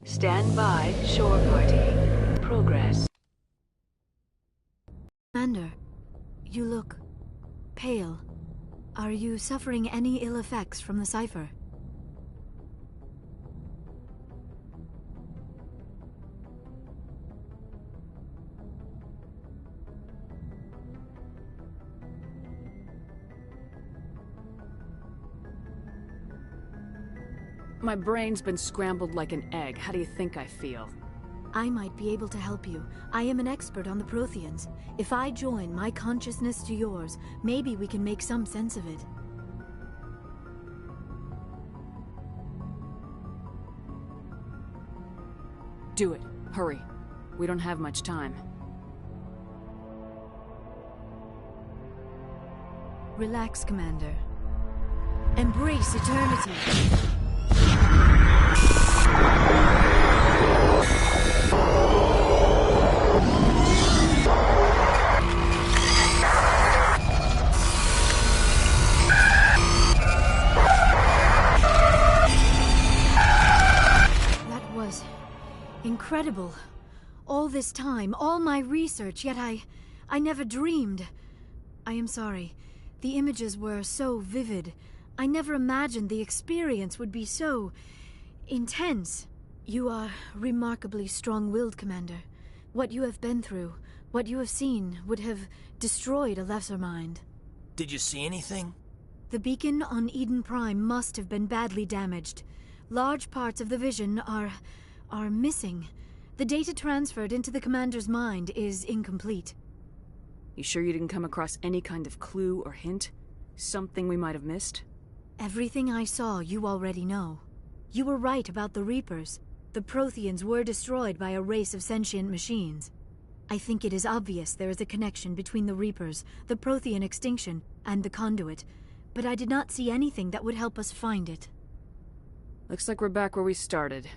Stand by, shore party. Progress. Commander, you look pale. Are you suffering any ill effects from the cipher? My brain's been scrambled like an egg. How do you think I feel? I might be able to help you. I am an expert on the Protheans. If I join my consciousness to yours, maybe we can make some sense of it. Do it. Hurry. We don't have much time. Relax, Commander. Embrace eternity. That was incredible. All this time, all my research, yet I never dreamed. I am sorry. The images were so vivid. I never imagined the experience would be so intense. You are remarkably strong-willed, Commander. What you have been through, what you have seen, would have destroyed a lesser mind. Did you see anything? The beacon on Eden Prime must have been badly damaged. Large parts of the vision are missing. The data transferred into the Commander's mind is incomplete. You sure you didn't come across any kind of clue or hint? Something we might have missed? Everything I saw, you already know. You were right about the Reapers. The Protheans were destroyed by a race of sentient machines. I think it is obvious there is a connection between the Reapers, the Prothean extinction, and the Conduit, but I did not see anything that would help us find it. Looks like we're back where we started.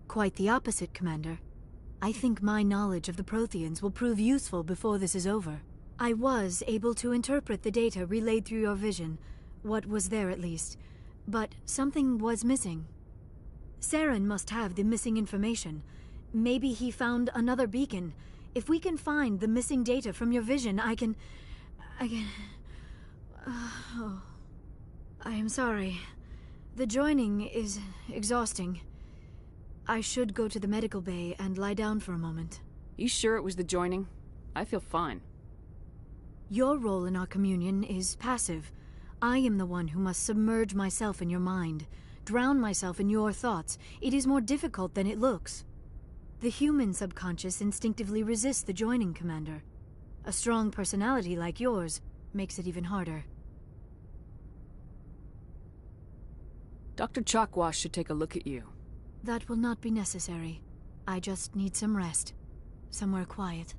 Quite the opposite, Commander. I think my knowledge of the Protheans will prove useful before this is over. I was able to interpret the data relayed through your vision, what was there at least, but something was missing. Saren must have the missing information. Maybe he found another beacon. If we can find the missing data from your vision, I can... Oh. I am sorry. The joining is exhausting. I should go to the medical bay and lie down for a moment. You sure it was the joining? I feel fine. Your role in our communion is passive. I am the one who must submerge myself in your mind, drown myself in your thoughts. It is more difficult than it looks. The human subconscious instinctively resists the joining, Commander. A strong personality like yours makes it even harder. Dr. Chalkwash should take a look at you. That will not be necessary. I just need some rest. Somewhere quiet.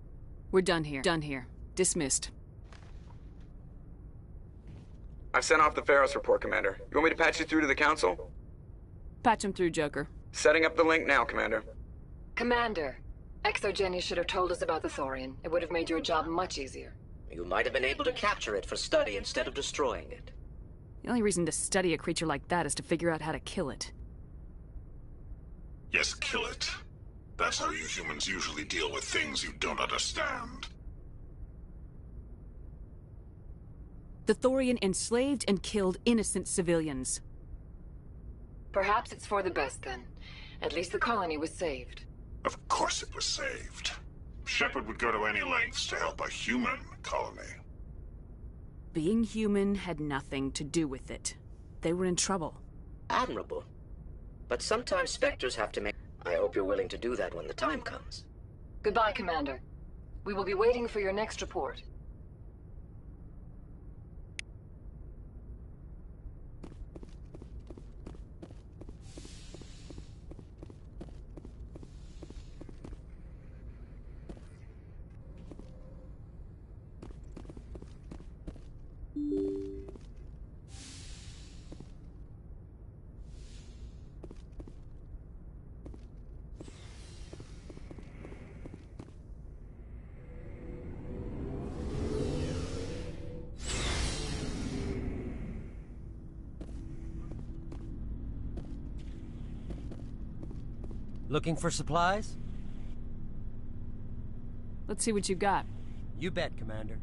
We're done here. Done here. Dismissed. I've sent off the Pharos report, Commander. You want me to patch you through to the Council? Patch him through, Joker. Setting up the link now, Commander. Commander, Exogeny should have told us about the Thorian. It would have made your job much easier. You might have been able to capture it for study instead of destroying it. The only reason to study a creature like that is to figure out how to kill it. Yes, kill it. That's how you humans usually deal with things you don't understand. The Thorian enslaved and killed innocent civilians. Perhaps it's for the best then. At least the colony was saved. Of course it was saved. Shepard would go to any lengths to help a human colony. Being human had nothing to do with it. They were in trouble. Admirable. But sometimes Spectres have to make... I hope you're willing to do that when the time comes. Goodbye, Commander. We will be waiting for your next report. Looking for supplies? Let's see what you got. You bet, Commander.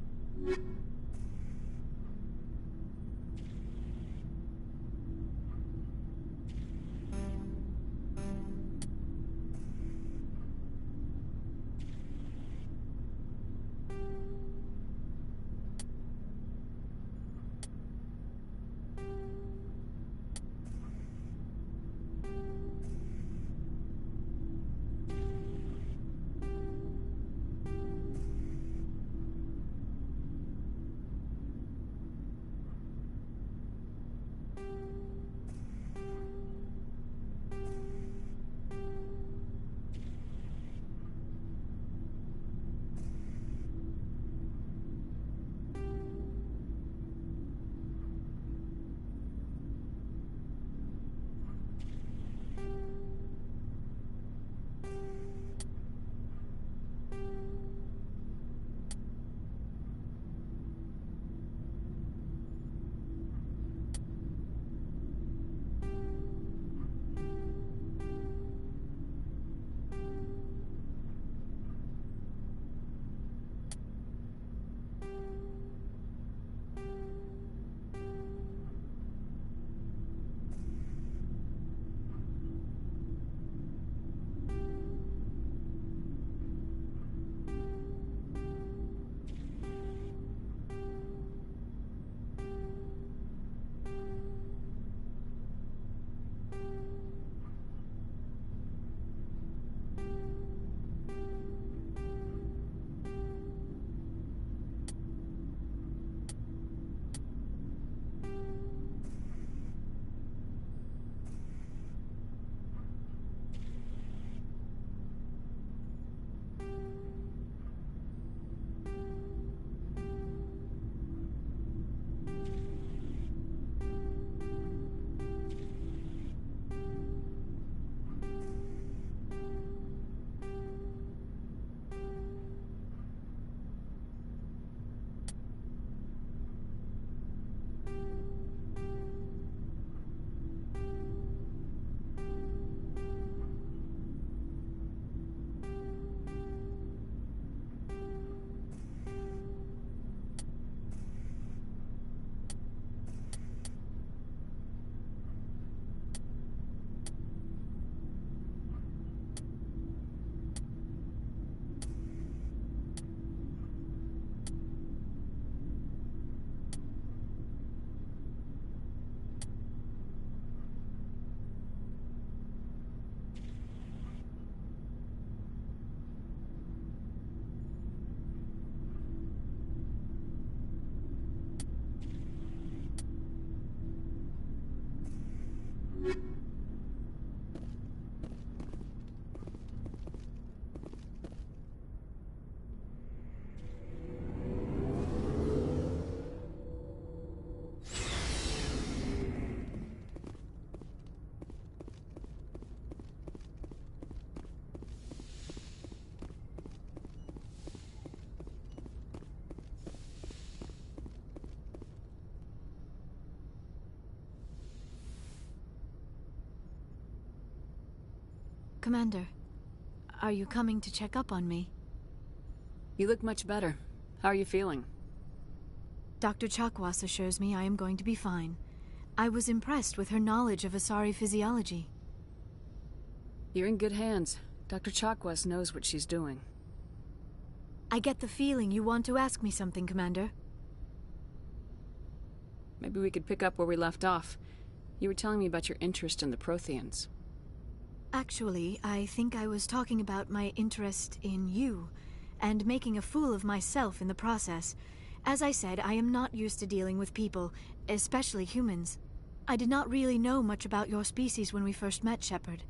Commander, are you coming to check up on me? You look much better. How are you feeling? Dr. Chakwas assures me I am going to be fine. I was impressed with her knowledge of Asari physiology. You're in good hands. Dr. Chakwas knows what she's doing. I get the feeling you want to ask me something, Commander. Maybe we could pick up where we left off. You were telling me about your interest in the Protheans. Actually, I think I was talking about my interest in you, and making a fool of myself in the process. As I said, I am not used to dealing with people, especially humans. I did not really know much about your species when we first met, Shepard.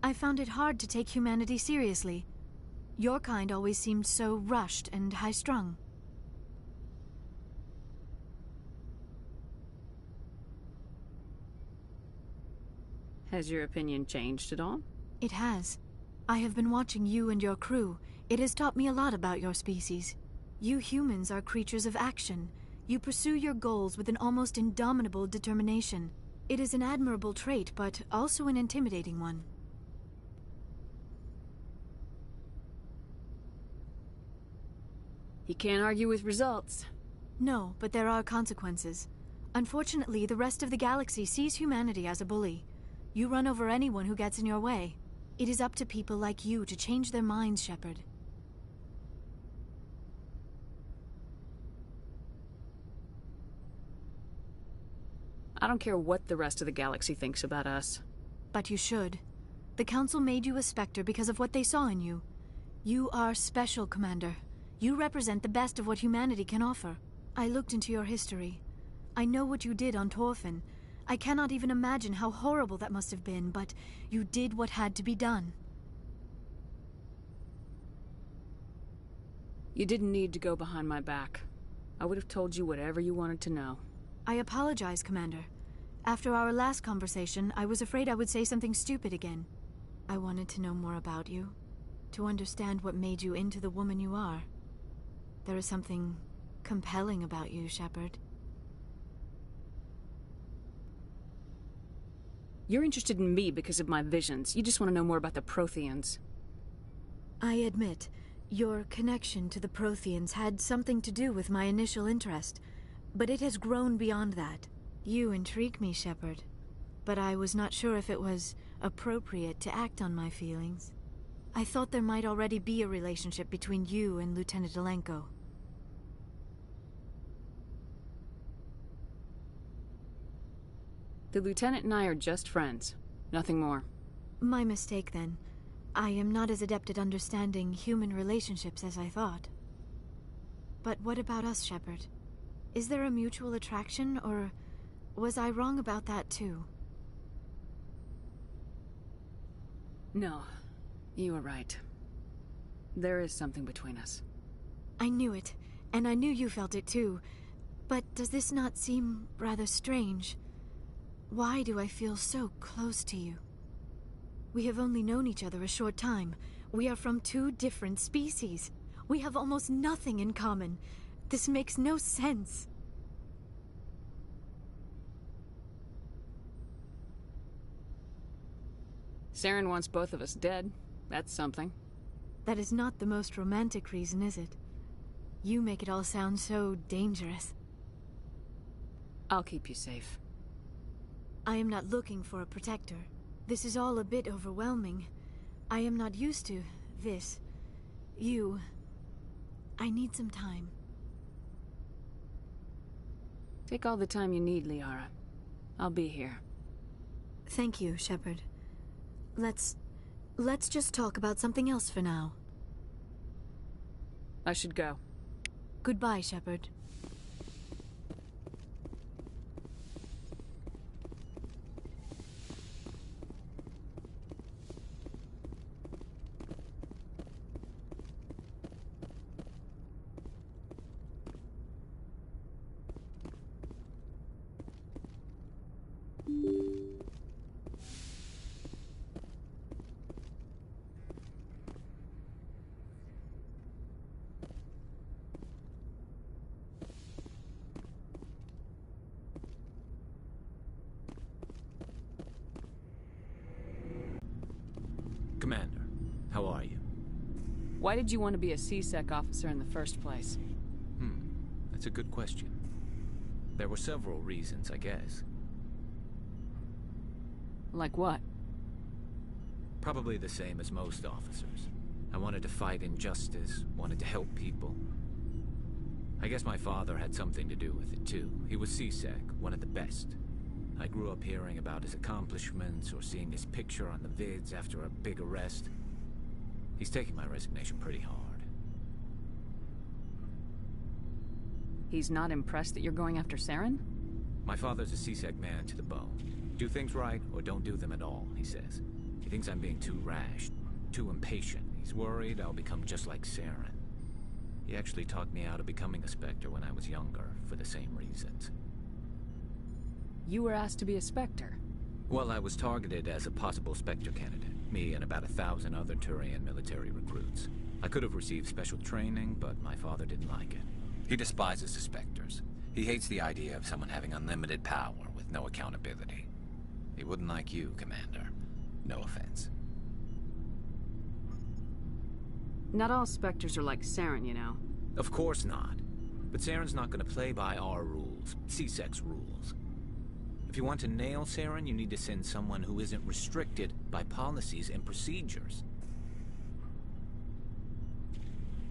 I found it hard to take humanity seriously. Your kind always seemed so rushed and high-strung. Has your opinion changed at all? It has. I have been watching you and your crew. It has taught me a lot about your species. You humans are creatures of action. You pursue your goals with an almost indomitable determination. It is an admirable trait, but also an intimidating one. He can't argue with results. No, but there are consequences. Unfortunately, the rest of the galaxy sees humanity as a bully. You run over anyone who gets in your way. It is up to people like you to change their minds, Shepard. I don't care what the rest of the galaxy thinks about us. But you should. The Council made you a Spectre because of what they saw in you. You are special, Commander. You represent the best of what humanity can offer. I looked into your history. I know what you did on Torfin. I cannot even imagine how horrible that must have been, but you did what had to be done. You didn't need to go behind my back. I would have told you whatever you wanted to know. I apologize, Commander. After our last conversation, I was afraid I would say something stupid again. I wanted to know more about you, to understand what made you into the woman you are. There is something compelling about you, Shepard. You're interested in me because of my visions. You just want to know more about the Protheans. I admit, your connection to the Protheans had something to do with my initial interest, but it has grown beyond that. You intrigue me, Shepard, but I was not sure if it was appropriate to act on my feelings. I thought there might already be a relationship between you and Lieutenant Alenko. The Lieutenant and I are just friends. Nothing more. My mistake, then. I am not as adept at understanding human relationships as I thought. But what about us, Shepard? Is there a mutual attraction, or was I wrong about that too? No, you were right. There is something between us. I knew it, and I knew you felt it too. But does this not seem rather strange? Why do I feel so close to you? We have only known each other a short time. We are from two different species. We have almost nothing in common. This makes no sense. Saren wants both of us dead. That's something. That is not the most romantic reason, is it? You make it all sound so dangerous. I'll keep you safe. I am not looking for a protector. This is all a bit overwhelming. I am not used to this. You. I need some time. Take all the time you need, Liara. I'll be here. Thank you, Shepard. Let's just talk about something else for now. I should go. Goodbye, Shepard. Commander, how are you? Why did you want to be a C-Sec officer in the first place? That's a good question. There were several reasons, I guess. Like what? Probably the same as most officers. I wanted to fight injustice, wanted to help people. I guess my father had something to do with it, too. He was C-Sec, one of the best. I grew up hearing about his accomplishments or seeing his picture on the vids after a big arrest. He's taking my resignation pretty hard. He's not impressed that you're going after Saren? My father's a C-Sec man to the bone. Do things right or don't do them at all, he says. He thinks I'm being too rash, too impatient. He's worried I'll become just like Saren. He actually talked me out of becoming a Spectre when I was younger, for the same reasons. You were asked to be a Spectre. Well, I was targeted as a possible Spectre candidate. Me and about 1,000 other Turian military recruits. I could have received special training, but my father didn't like it. He despises the Spectres. He hates the idea of someone having unlimited power with no accountability. He wouldn't like you, Commander. No offense. Not all Spectres are like Saren, you know. Of course not. But Saren's not gonna play by our rules, C-Sec's rules. If you want to nail Saren, you need to send someone who isn't restricted by policies and procedures.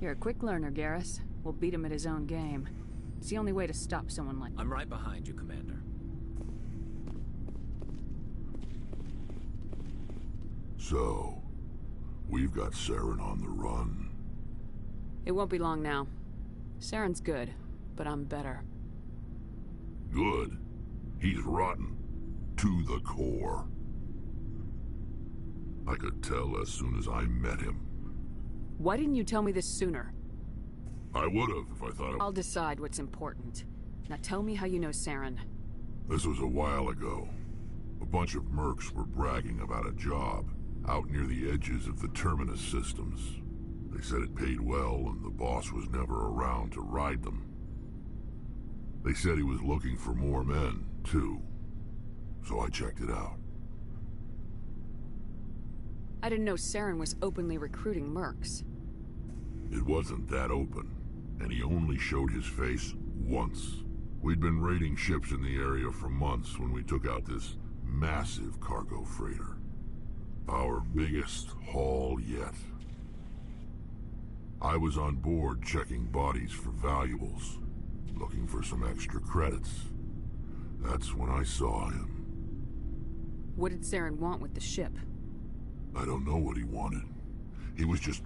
You're a quick learner, Garrus. We'll beat him at his own game. It's the only way to stop someone like... I'm right behind you, Commander. So, we've got Saren on the run. It won't be long now. Saren's good, but I'm better. Good? He's rotten. To the core. I could tell as soon as I met him. Why didn't you tell me this sooner? I would've if I thought I'll decide what's important. Now tell me how you know Saren. This was a while ago. A bunch of mercs were bragging about a job out near the edges of the Terminus systems. They said it paid well and the boss was never around to ride them. They said he was looking for more men, too. So I checked it out. I didn't know Saren was openly recruiting mercs. It wasn't that open, and he only showed his face once. We'd been raiding ships in the area for months when we took out this massive cargo freighter. Our biggest haul yet. I was on board checking bodies for valuables, looking for some extra credits. That's when I saw him. What did Saren want with the ship? I don't know what he wanted. He was just